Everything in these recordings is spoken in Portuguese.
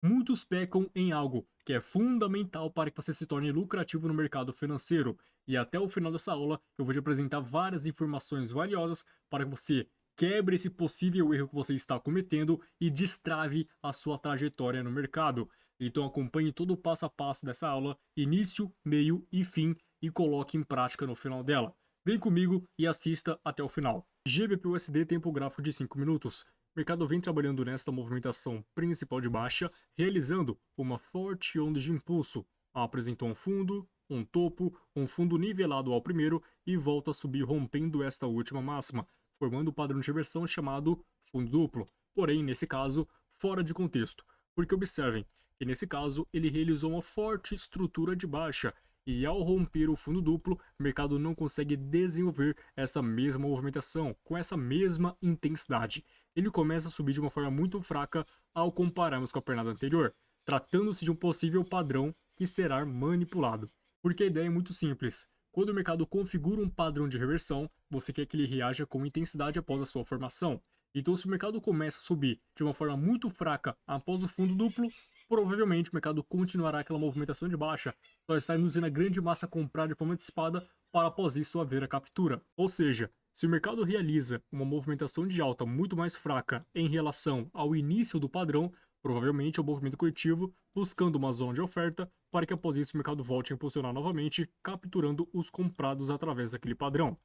Muitos pecam em algo que é fundamental para que você se torne lucrativo no mercado financeiro. E até o final dessa aula eu vou te apresentar várias informações valiosas para que você quebre esse possível erro que você está cometendo e destrave a sua trajetória no mercado. Então acompanhe todo o passo a passo dessa aula, início, meio e fim, e coloque em prática no final dela. Vem comigo e assista até o final. GBP/USD tempo gráfico de 5 minutos. O mercado vem trabalhando nesta movimentação principal de baixa, realizando uma forte onda de impulso. Apresentou um fundo, um topo, um fundo nivelado ao primeiro e volta a subir rompendo esta última máxima, formando o padrão de reversão chamado fundo duplo. Porém, nesse caso, fora de contexto, porque observem que nesse caso ele realizou uma forte estrutura de baixa e ao romper o fundo duplo, o mercado não consegue desenvolver essa mesma movimentação com essa mesma intensidade. Ele começa a subir de uma forma muito fraca ao compararmos com a pernada anterior, tratando-se de um possível padrão que será manipulado. Porque a ideia é muito simples. Quando o mercado configura um padrão de reversão, você quer que ele reaja com intensidade após a sua formação. Então, se o mercado começa a subir de uma forma muito fraca após o fundo duplo, provavelmente o mercado continuará aquela movimentação de baixa, só está induzindo a grande massa a comprar de forma antecipada para após isso haver a captura. Ou seja, se o mercado realiza uma movimentação de alta muito mais fraca em relação ao início do padrão, provavelmente é um movimento corretivo buscando uma zona de oferta para que após isso o mercado volte a impulsionar novamente, capturando os comprados através daquele padrão.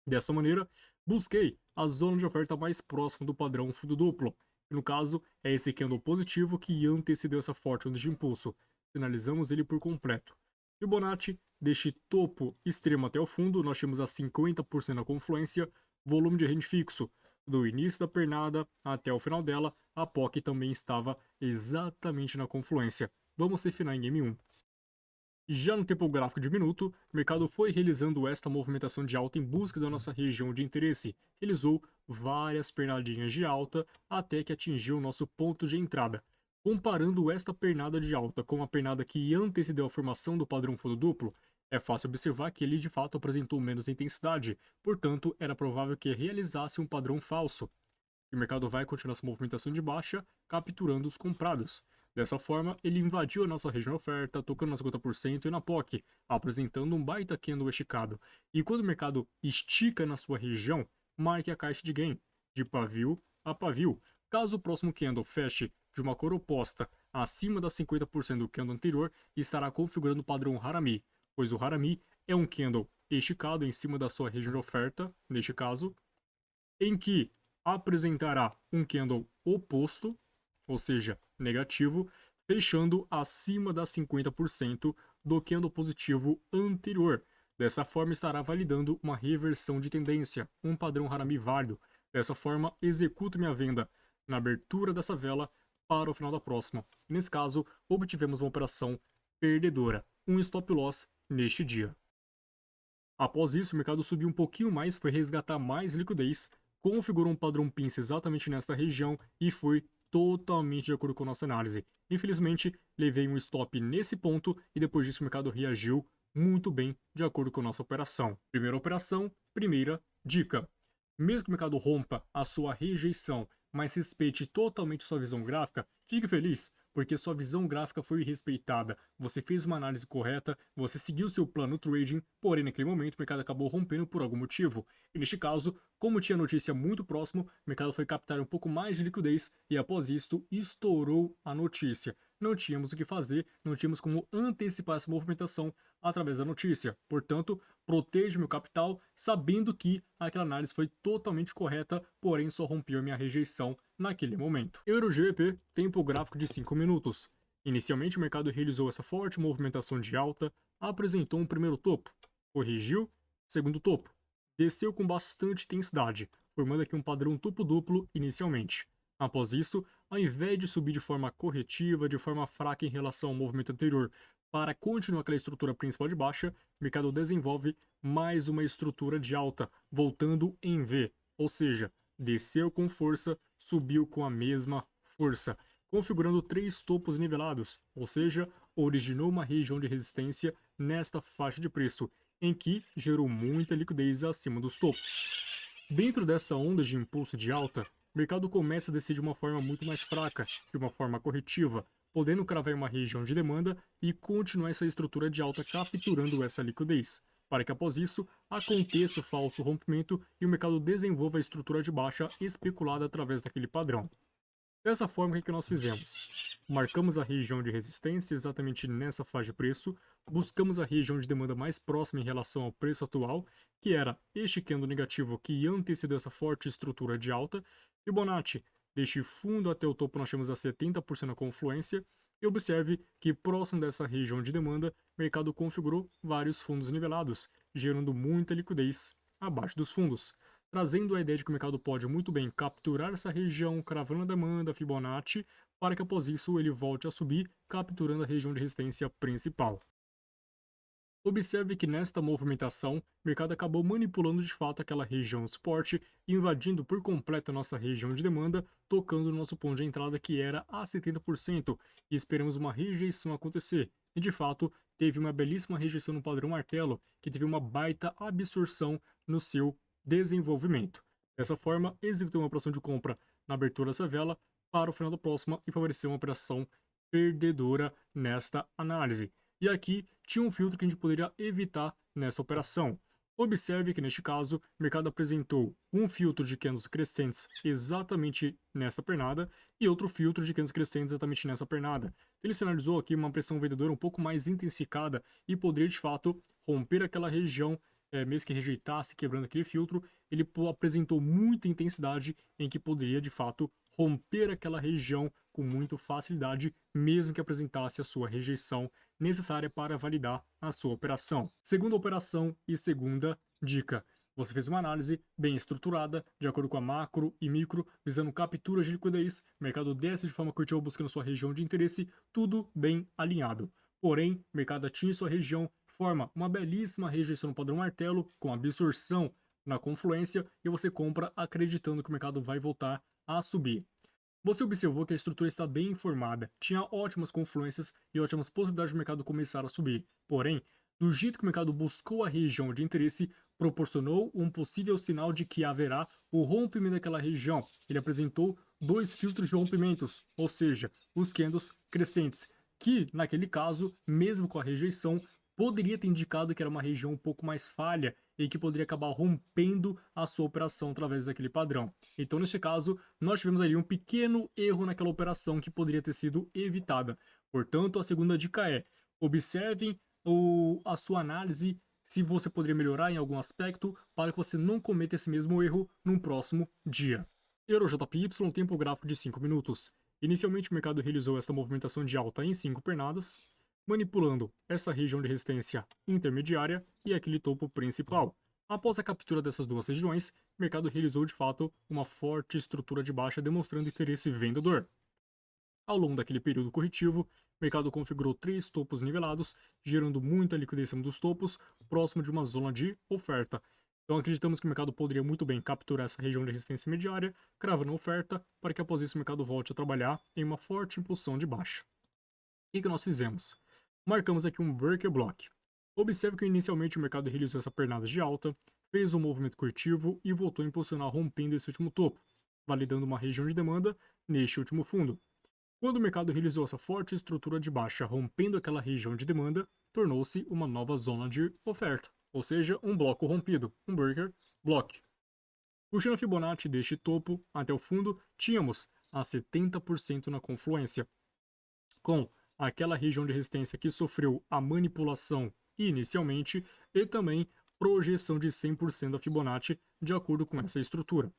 Dessa maneira, busquei a zona de oferta mais próxima do padrão fundo duplo, que no caso é esse candle positivo que antecedeu essa forte onda de impulso. Finalizamos ele por completo. Fibonacci, deste topo extremo até o fundo, nós temos a 50% da confluência, volume de rende fixo. Do início da pernada até o final dela, a POC também estava exatamente na confluência. Vamos refinar em Game 1. Já no tempo gráfico de minuto, o mercado foi realizando esta movimentação de alta em busca da nossa região de interesse. Realizou várias pernadinhas de alta até que atingiu o nosso ponto de entrada. Comparando esta pernada de alta com a pernada que antecedeu a formação do padrão fundo duplo, é fácil observar que ele de fato apresentou menos intensidade, portanto, era provável que realizasse um padrão falso. E o mercado vai continuar essa movimentação de baixa, capturando os comprados. Dessa forma, ele invadiu a nossa região de oferta, tocando na 50% e na POC, apresentando um baita candle esticado. E quando o mercado estica na sua região, marque a caixa de gain, de pavio a pavio. Caso o próximo candle feche de uma cor oposta acima das 50% do candle anterior, estará configurando o padrão Harami, pois o Harami é um candle esticado em cima da sua região de oferta, neste caso, em que apresentará um candle oposto, ou seja, negativo, fechando acima das 50% do candle positivo anterior. Dessa forma, estará validando uma reversão de tendência, um padrão Harami válido. Dessa forma, executo minha venda na abertura dessa vela para o final da próxima. Nesse caso, obtivemos uma operação perdedora, um stop loss neste dia. Após isso, o mercado subiu um pouquinho mais, foi resgatar mais liquidez, configurou um padrão pinça exatamente nesta região e foi totalmente de acordo com a nossa análise. Infelizmente, levei um stop nesse ponto e depois disso o mercado reagiu muito bem de acordo com a nossa operação, primeira dica. Mesmo que o mercado rompa a sua rejeição, mas respeite totalmente sua visão gráfica, fique feliz, porque sua visão gráfica foi respeitada. Você fez uma análise correta, você seguiu seu plano trading, porém naquele momento o mercado acabou rompendo por algum motivo. E neste caso, como tinha notícia muito próximo, o mercado foi captar um pouco mais de liquidez e após isto estourou a notícia. Não tínhamos o que fazer, não tínhamos como antecipar essa movimentação através da notícia. Portanto, protejo meu capital sabendo que aquela análise foi totalmente correta, porém só rompeu minha rejeição naquele momento. Euro GBP, tempo gráfico de 5 minutos. Inicialmente o mercado realizou essa forte movimentação de alta, apresentou um primeiro topo, corrigiu, segundo topo, desceu com bastante intensidade, formando aqui um padrão topo duplo inicialmente. Após isso, ao invés de subir de forma corretiva, de forma fraca em relação ao movimento anterior, para continuar aquela estrutura principal de baixa, o mercado desenvolve mais uma estrutura de alta, voltando em V, ou seja, desceu com força, subiu com a mesma força, configurando três topos nivelados, ou seja, originou uma região de resistência nesta faixa de preço, em que gerou muita liquidez acima dos topos. Dentro dessa onda de impulso de alta, o mercado começa a descer de uma forma muito mais fraca, de uma forma corretiva, podendo cravar uma região de demanda e continuar essa estrutura de alta capturando essa liquidez, para que após isso aconteça o falso rompimento e o mercado desenvolva a estrutura de baixa especulada através daquele padrão. Dessa forma, o que nós fizemos? Marcamos a região de resistência exatamente nessa faixa de preço, buscamos a região de demanda mais próxima em relação ao preço atual, que era este candle negativo que antecedeu essa forte estrutura de alta. Fibonacci, deste fundo até o topo nós temos a 70% da confluência, e observe que próximo dessa região de demanda, o mercado configurou vários fundos nivelados, gerando muita liquidez abaixo dos fundos, trazendo a ideia de que o mercado pode muito bem capturar essa região, cravando a demanda Fibonacci, para que após isso ele volte a subir, capturando a região de resistência principal. Observe que nesta movimentação, o mercado acabou manipulando de fato aquela região de suporte, invadindo por completo a nossa região de demanda, tocando no nosso ponto de entrada que era a 70%, e esperamos uma rejeição acontecer. E de fato, teve uma belíssima rejeição no padrão martelo, que teve uma baita absorção no seu desenvolvimento. Dessa forma, executou uma operação de compra na abertura dessa vela para o final da próxima e favoreceu uma operação perdedora nesta análise. E aqui tinha um filtro que a gente poderia evitar nessa operação. Observe que neste caso, o mercado apresentou um filtro de candles crescentes exatamente nessa pernada e outro filtro de candles crescentes exatamente nessa pernada. Então, ele sinalizou aqui uma pressão vendedora um pouco mais intensificada e poderia de fato romper aquela região, mesmo que rejeitasse, quebrando aquele filtro. Ele apresentou muita intensidade em que poderia de fato romper aquela região com muita facilidade, mesmo que apresentasse a sua rejeição necessária para validar a sua operação. Segunda operação e segunda dica. Você fez uma análise bem estruturada, de acordo com a macro e micro, visando capturas de liquidez, o mercado desce de forma curtiva buscando sua região de interesse, tudo bem alinhado. Porém, o mercado atinge sua região, forma uma belíssima rejeição no padrão martelo, com absorção na confluência, e você compra acreditando que o mercado vai voltar a subir. Você observou que a estrutura está bem informada, tinha ótimas confluências e ótimas possibilidades de mercado começar a subir. Porém, do jeito que o mercado buscou a região de interesse, proporcionou um possível sinal de que haverá o rompimento daquela região. Ele apresentou dois filtros de rompimentos, ou seja, os candles crescentes, que, naquele caso, mesmo com a rejeição, poderia ter indicado que era uma região um pouco mais falha e que poderia acabar rompendo a sua operação através daquele padrão. Então, neste caso, nós tivemos ali um pequeno erro naquela operação que poderia ter sido evitada. Portanto, a segunda dica é: observem a sua análise, se você poderia melhorar em algum aspecto, para que você não cometa esse mesmo erro num próximo dia. EuroJPY, tempo gráfico de 5 minutos. Inicialmente, o mercado realizou esta movimentação de alta em 5 pernadas, manipulando esta região de resistência intermediária e aquele topo principal. Após a captura dessas duas regiões, o mercado realizou de fato uma forte estrutura de baixa, demonstrando interesse vendedor. Ao longo daquele período corretivo, o mercado configurou 3 topos nivelados, gerando muita liquidez dos topos, próximo de uma zona de oferta. Então acreditamos que o mercado poderia muito bem capturar essa região de resistência mediária, cravando a oferta, para que após isso o mercado volte a trabalhar em uma forte impulsão de baixa. O que nós fizemos? Marcamos aqui um breaker block. Observe que inicialmente o mercado realizou essa pernada de alta, fez um movimento corretivo e voltou a impulsionar rompendo esse último topo, validando uma região de demanda neste último fundo. Quando o mercado realizou essa forte estrutura de baixa, rompendo aquela região de demanda, tornou-se uma nova zona de oferta, ou seja, um bloco rompido, um breaker block. Puxando a Fibonacci deste topo até o fundo, tínhamos a 70% na confluência, com aquela região de resistência que sofreu a manipulação inicialmente e também projeção de 100% da Fibonacci de acordo com essa estrutura.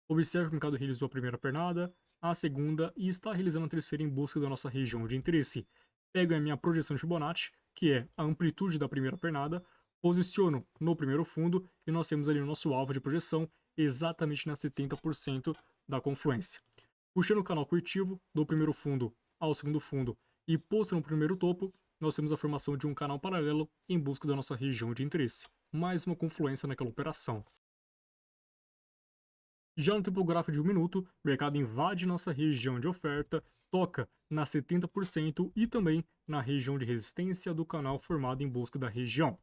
Observe que o mercado realizou a primeira pernada, a segunda e está realizando a terceira em busca da nossa região de interesse. Pego a minha projeção de Fibonacci, que é a amplitude da primeira pernada, posiciono no primeiro fundo e nós temos ali o nosso alvo de projeção exatamente na 70% da confluência. Puxando o canal corretivo do primeiro fundo ao segundo fundo e posto no primeiro topo, nós temos a formação de um canal paralelo em busca da nossa região de interesse. Mais uma confluência naquela operação. Já no tempo gráfico de 1 minuto, o mercado invade nossa região de oferta, toca na 70% e também na região de resistência do canal formado em busca da região.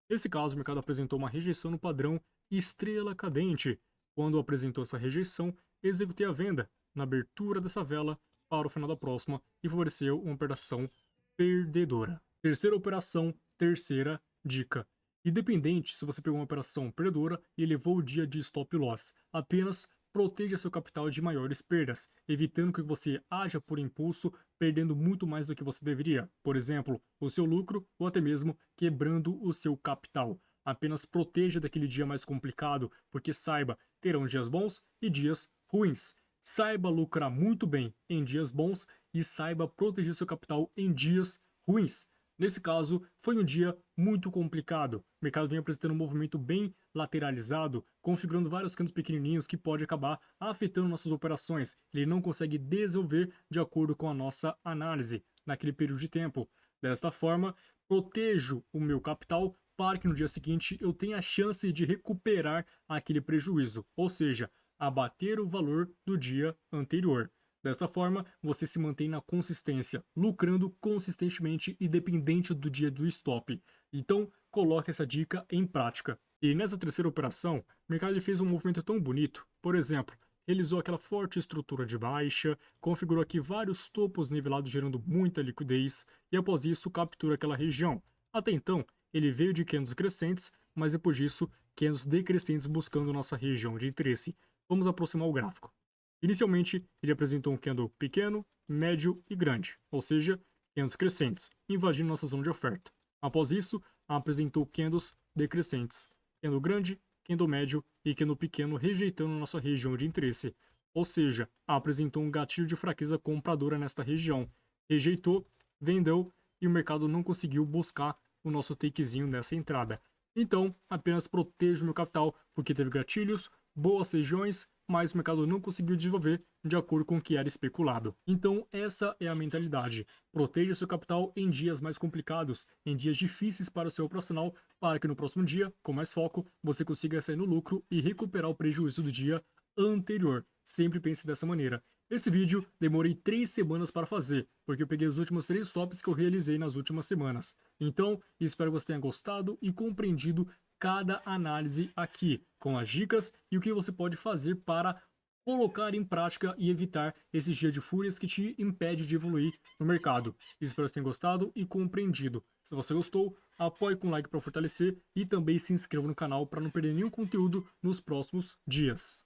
Nesse caso, o mercado apresentou uma rejeição no padrão estrela cadente. Quando apresentou essa rejeição, executei a venda na abertura dessa vela para o final da próxima e favoreceu uma operação perdedora. Terceira operação, terceira dica. Independente se você pegou uma operação perdedora e elevou o dia de stop loss, apenas proteja seu capital de maiores perdas, evitando que você haja por impulso, perdendo muito mais do que você deveria. Por exemplo, o seu lucro ou até mesmo quebrando o seu capital. Apenas proteja daquele dia mais complicado, porque saiba, terão dias bons e dias ruins. Saiba lucrar muito bem em dias bons e saiba proteger seu capital em dias ruins. Nesse caso, foi um dia muito complicado. O mercado vem apresentando um movimento bem lateralizado, configurando vários cantos pequenininhos que pode acabar afetando nossas operações. Ele não consegue desenvolver de acordo com a nossa análise naquele período de tempo. Desta forma, protejo o meu capital para que no dia seguinte eu tenha a chance de recuperar aquele prejuízo, ou seja, abater o valor do dia anterior. Desta forma, você se mantém na consistência, lucrando consistentemente independente do dia do stop. Então, coloque essa dica em prática. E nessa terceira operação, o mercado fez um movimento tão bonito. Por exemplo, realizou aquela forte estrutura de baixa, configurou aqui vários topos nivelados gerando muita liquidez e após isso captura aquela região. Até então, ele veio de candles crescentes, mas depois disso, candles decrescentes buscando nossa região de interesse. Vamos aproximar o gráfico. Inicialmente, ele apresentou um candle pequeno, médio e grande, ou seja, candles crescentes, invadindo nossa zona de oferta. Após isso, apresentou candles decrescentes, candle grande, candle médio e candle pequeno rejeitando nossa região de interesse, ou seja, apresentou um gatilho de fraqueza compradora nesta região. Rejeitou, vendeu e o mercado não conseguiu buscar o nosso takezinho nessa entrada. Então, apenas protejo meu capital porque teve gatilhos, boas regiões, mas o mercado não conseguiu desenvolver de acordo com o que era especulado. Então, essa é a mentalidade. Proteja seu capital em dias mais complicados, em dias difíceis para o seu operacional, para que no próximo dia, com mais foco, você consiga sair no lucro e recuperar o prejuízo do dia anterior. Sempre pense dessa maneira. Esse vídeo demorei 3 semanas para fazer, porque eu peguei os últimos 3 stops que eu realizei nas últimas semanas. Então, espero que você tenha gostado e compreendido cada análise aqui, com as dicas e o que você pode fazer para colocar em prática e evitar esse dia de fúrias que te impede de evoluir no mercado. Espero que você tenha gostado e compreendido. Se você gostou, apoie com like para fortalecer e também se inscreva no canal para não perder nenhum conteúdo nos próximos dias.